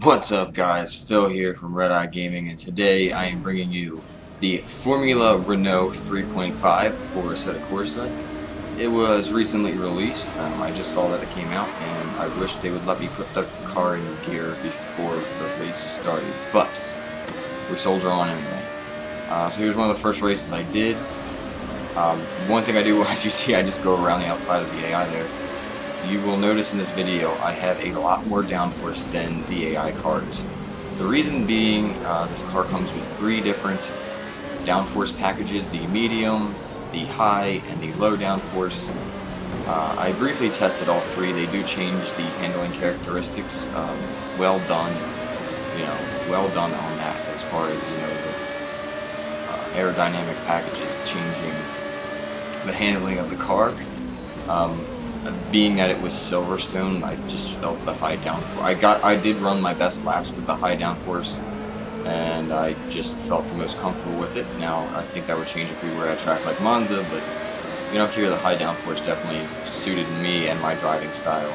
What's up guys, Phil here from RedEye Gaming, and today I am bringing you the Formula Renault 3.5 for Assetto Corsa. It was recently released. I just saw that it came out and I wish they would let me put the car in gear before the race started, but we soldier on anyway. So here's one of the first races I did. One thing I do, as you see, I just go around the outside of the AI there. You will notice in this video I have a lot more downforce than the AI cars. The reason being, this car comes with 3 different downforce packages: the medium, the high, and the low downforce. I briefly tested all 3. They do change the handling characteristics. Well done, well done on that as far as the aerodynamic packages changing the handling of the car. Being that it was Silverstone, I just felt the high downforce. I did run my best laps with the high downforce, and I just felt the most comfortable with it. Now, I think that would change if we were at a track like Monza, but here the high downforce definitely suited me and my driving style.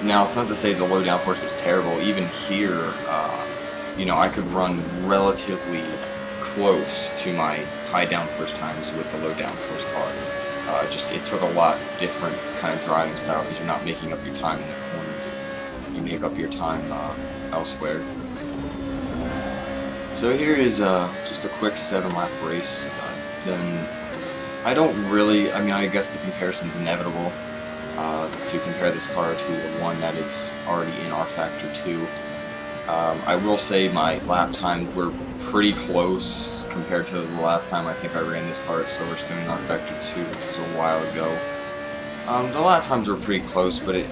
Now, it's not to say the low downforce was terrible. Even here, I could run relatively close to my high downforce times with the low downforce car. It took a lot different kind of driving style because you're not making up your time in the corner. You make up your time elsewhere. So here is just a quick 7-lap race. I guess the comparison's inevitable to compare this car to the one that is already in R Factor 2. I will say my lap times were pretty close compared to the last time I think I ran this car at Silverstone in R Factor 2, which was a while ago. The lap times were pretty close, but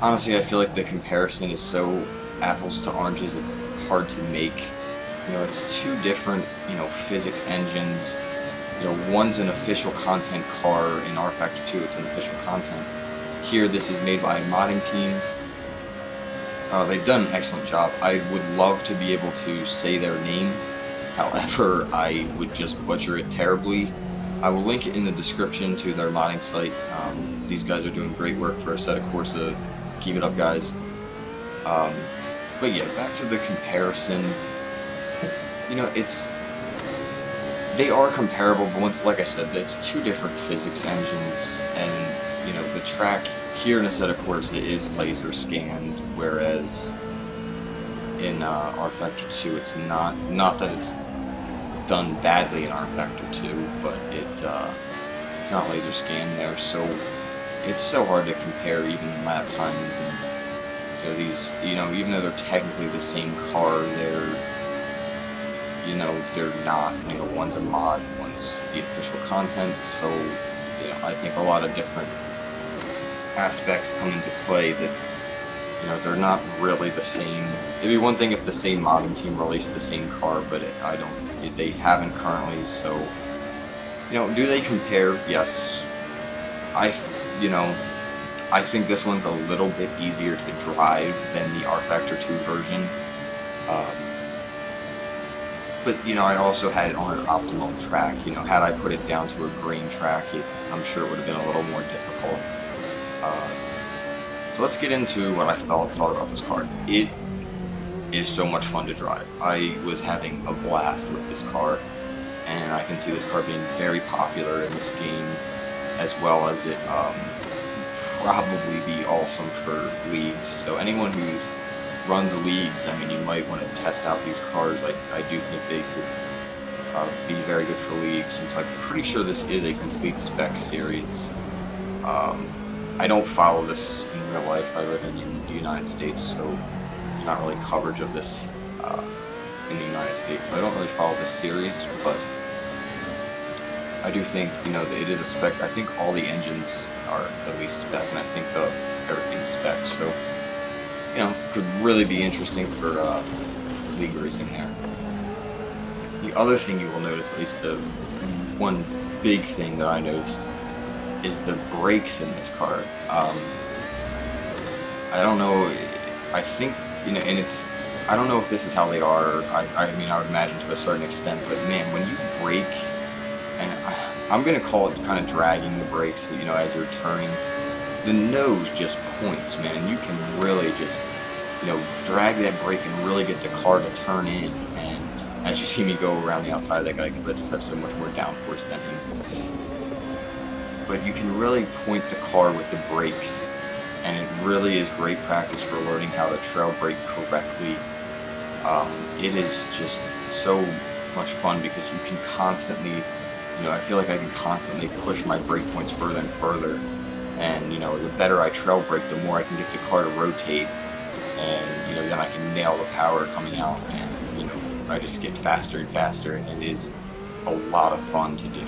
honestly, I feel like the comparison is so apples to oranges, it's hard to make. It's 2 different, physics engines. One's an official content car. In R Factor 2, it's an official content. Here, this is made by a modding team. They've done an excellent job. I would love to be able to say their name, however, I would just butcher it terribly. I will link it in the description to their modding site. These guys are doing great work for Assetto Corsa. Keep it up, guys. But yeah, back to the comparison. They are comparable, but like I said, it's 2 different physics engines, and the track here in Assetto Corsa is laser scanned, whereas in R Factor 2 it's not. Not that it's done badly in R Factor 2, but it's not laser scanned there, so it's so hard to compare even lap times. And even though they're technically the same car, they're not. One's a mod, one's the official content, so I think a lot of different aspects come into play that they're not really the same. It'd be one thing if the same modding team released the same car, but they haven't currently. So do they compare? Yes. I think this one's a little bit easier to drive than the R Factor 2 version. But I also had it on an optimum track. Had I put it down to a green track, I'm sure it would have been a little more difficult. So let's get into what I thought about this car. It is so much fun to drive. I was having a blast with this car, and I can see this car being very popular in this game, as well as it probably be awesome for leagues. So anyone who runs leagues, you might want to test out these cars. I do think they could be very good for leagues, since I'm pretty sure this is a complete spec series. I don't follow this in real life. I live in the United States, so there's not really coverage of this in the United States. So I don't really follow this series, but I do think it is a spec. I think all the engines are at least spec, and I think everything's spec. So could really be interesting for league racing there. The other thing you will notice, at least the one big thing that I noticed, is the brakes in this car. I don't know. I think and I don't know if this is how they are. I would imagine to a certain extent, but man, when you brake, and I'm gonna call it kind of dragging the brakes, as you're turning, the nose just points, man. You can really just drag that brake and really get the car to turn in. And as you see me go around the outside of that guy, because I just have so much more downforce than him. But you can really point the car with the brakes, and it really is great practice for learning how to trail brake correctly. It is just so much fun because you can constantly, I feel like I can constantly push my brake points further and further. And, the better I trail brake, the more I can get the car to rotate. And, then I can nail the power coming out. And, I just get faster and faster. And it is a lot of fun to do.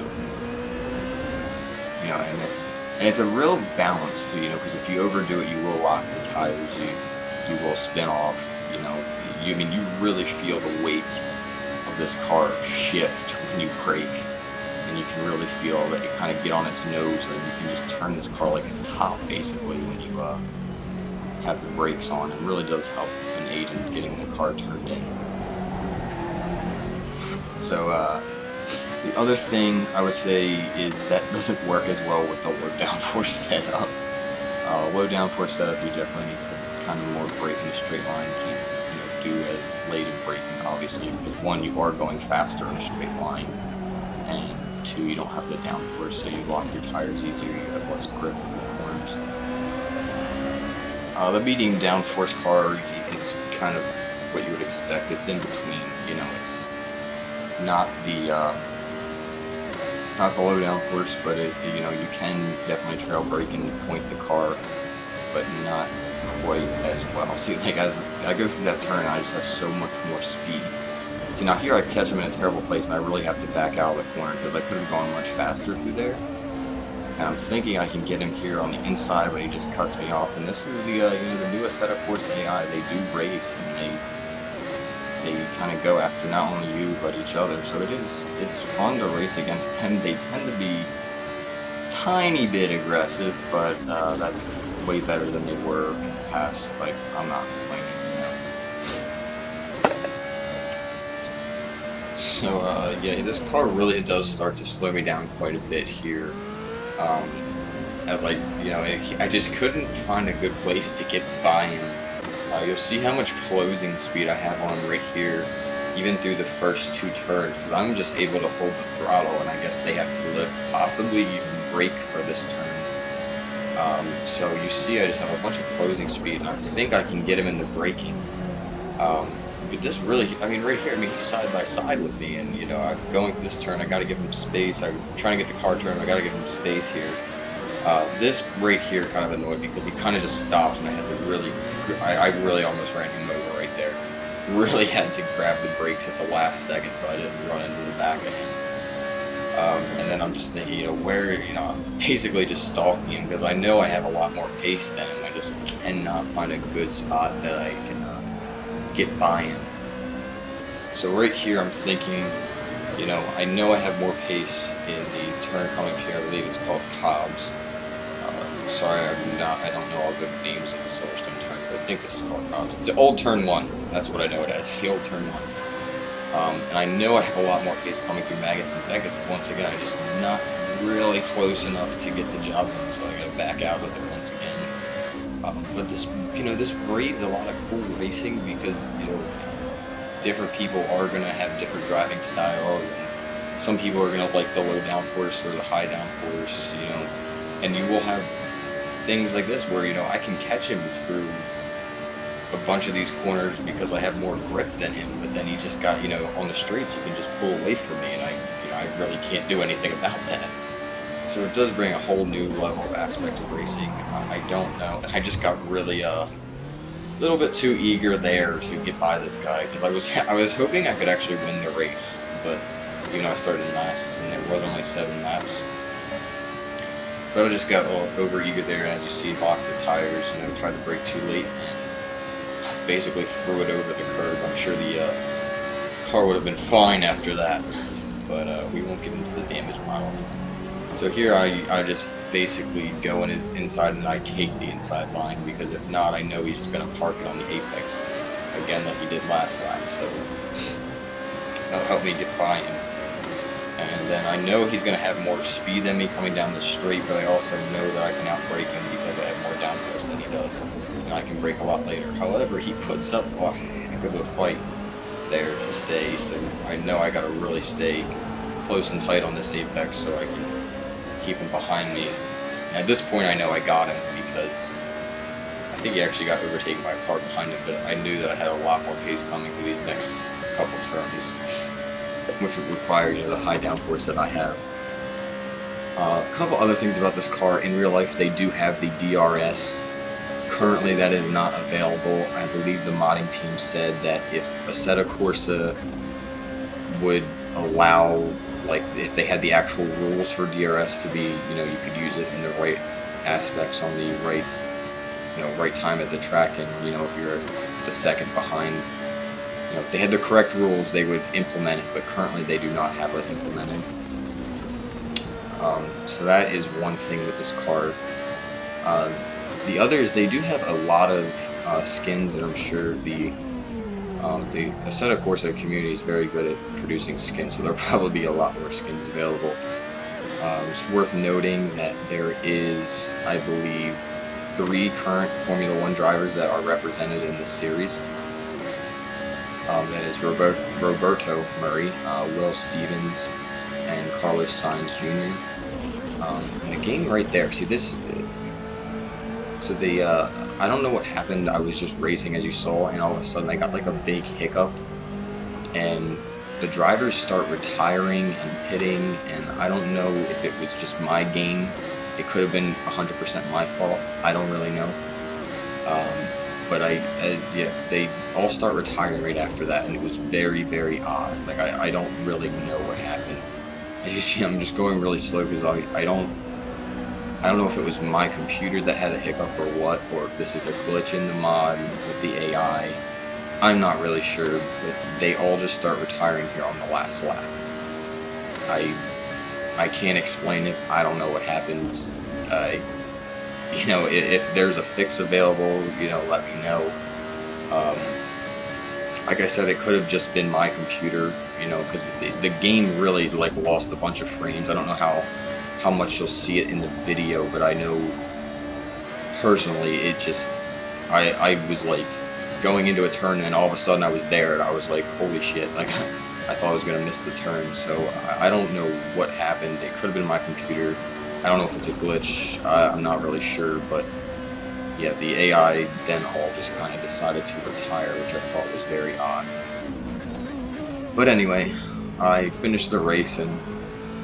And it's a real balance too, because if you overdo it, you will lock the tires. You will spin off. You really feel the weight of this car shift when you brake. And you can really feel that it kind of get on its nose, and you can just turn this car like a top, basically, when you have the brakes on. It really does help and aid in getting the car turned in. So the other thing I would say is that doesn't work as well with the low downforce setup. Low downforce setup, you definitely need to kind of more brake in a straight line. You can't do as late in braking, obviously, because one, you are going faster in a straight line, and two, you don't have the downforce, so you lock your tires easier, you have less grip through the corners. The medium downforce car is kind of what you would expect. It's in between, it's not the low downforce, but you can definitely trail brake and point the car, but not quite as well. See, like as I go through that turn, I just have so much more speed. See, now here I catch him in a terrible place, and I really have to back out of the corner because I could have gone much faster through there. And I'm thinking I can get him here on the inside, but he just cuts me off. And this is the the new Assetto Corsa AI. They do race, and they kind of go after not only you but each other. So it's fun to race against them. They tend to be tiny bit aggressive, but that's way better than they were in the past. Like, I'm not complaining. So yeah, this car really does start to slow me down quite a bit here. As I just couldn't find a good place to get by him. You'll see how much closing speed I have on right here, even through the first two turns, because I'm just able to hold the throttle, and I guess they have to lift, possibly even brake for this turn. So you see I just have a bunch of closing speed, and I think I can get him into braking. But this really, right here, he's side by side with me, and I'm going through this turn, I gotta give him space. I'm trying to get the car turned, I gotta give him space here. This right here kind of annoyed me because he kind of just stopped, and I had to really, I really almost ran him over right there. Really had to grab the brakes at the last second so I didn't run into the back of him. And then I'm just thinking, where, I'm basically just stalking him because I know I have a lot more pace than him. I just cannot find a good spot that I can get by him. So right here I'm thinking, I know I have more pace in the turn coming here. I believe it's called Cobb's. Sorry, I don't know all the names of the Silverstone turn, but I think this is called Cobb's. It's Old Turn 1. That's what I know it as, the Old Turn 1. And I know I have a lot more pace coming through Maggots and Beckett's. Once again, I'm just not really close enough to get the job done, so I gotta back out of it once again. But this, this breeds a lot of cool racing because, different people are gonna have different driving styles, and some people are gonna like the low downforce or the high downforce, and you will have things like this where, I can catch him through a bunch of these corners because I have more grip than him, but then he's just got, on the straights, he can just pull away from me, and I really can't do anything about that. So it does bring a whole new level of aspect of racing. I don't know. I just got really a little bit too eager there to get by this guy because I was hoping I could actually win the race, but I started last and there was only 7 laps. But I just got a little over eager there, and as you see, locked the tires, tried to brake too late and basically threw it over the curb. I'm sure the car would have been fine after that, but we won't get into the damage model. So here I just basically go in his inside, and I take the inside line because if not, I know he's just going to park it on the apex again like he did last lap. So that'll help me get by him. And then I know he's going to have more speed than me coming down the straight, but I also know that I can outbrake him because I have more downforce than he does. And I can brake a lot later. However, he puts up a heck of a fight there to stay, so I know I gotta really stay close and tight on this apex so I can keep him behind me. And at this point I know I got him because I think he actually got overtaken by a car behind him, but I knew that I had a lot more pace coming through these next couple turns, which would require, you know, the high downforce that I have. A couple other things about this car. In real life, they do have the DRS. Currently, that is not available. I believe the modding team said that if Assetto Corsa would allow, like, if they had the actual rules for DRS to be, you know, you could use it in the right aspects on the right, you know, right time at the track, and, you know, if you're the second behind, you know, if they had the correct rules, they would implement it, but currently they do not have it implemented. So that is one thing with this car. The other is they do have a lot of skins, and I'm sure the Assetto Corsa community is very good at producing skins, so there'll probably be a lot more skins available. It's worth noting that there is, I believe, 3 current Formula 1 drivers that are represented in this series. That is Roberto Murray, Will Stevens, and Carlos Sainz Jr. And the game right there, see this, so I don't know what happened. I was just racing, as you saw, and all of a sudden I got like a big hiccup, and the drivers start retiring and pitting, and I don't know if it was just my game. It could have been 100% my fault. I don't really know. But yeah, they all start retiring right after that, and it was very, very odd. Like, I don't really know what happened. As you see, I'm just going really slow because I don't know if it was my computer that had a hiccup or what, or if this is a glitch in the mod with the AI. I'm not really sure, but they all just start retiring here on the last lap. I can't explain it. I don't know what happens. You know, if there's a fix available, you know, let me know. Like I said, it could have just been my computer, you know, because the game really, like, lost a bunch of frames. I don't know how much you'll see it in the video, but I know personally it just, I was like going into a turn, and all of a sudden I was there, and I was like, holy shit, like I thought I was gonna miss the turn. So I don't know what happened. It could have been my computer. I don't know if it's a glitch. I'm not really sure, but yeah, the AI then all just kind of decided to retire, which I thought was very odd. But anyway, I finished the race, and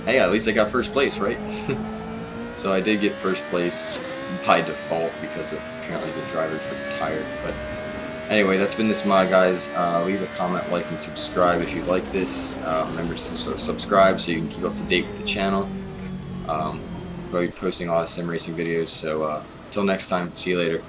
hey, at least I got first place, right? So I did get first place by default because apparently the drivers were retired. But anyway, that's been this mod, guys. Leave a comment, like, and subscribe if you like this. Remember to subscribe so you can keep up to date with the channel. I'll be posting a lot of sim racing videos, so until next time, see you later.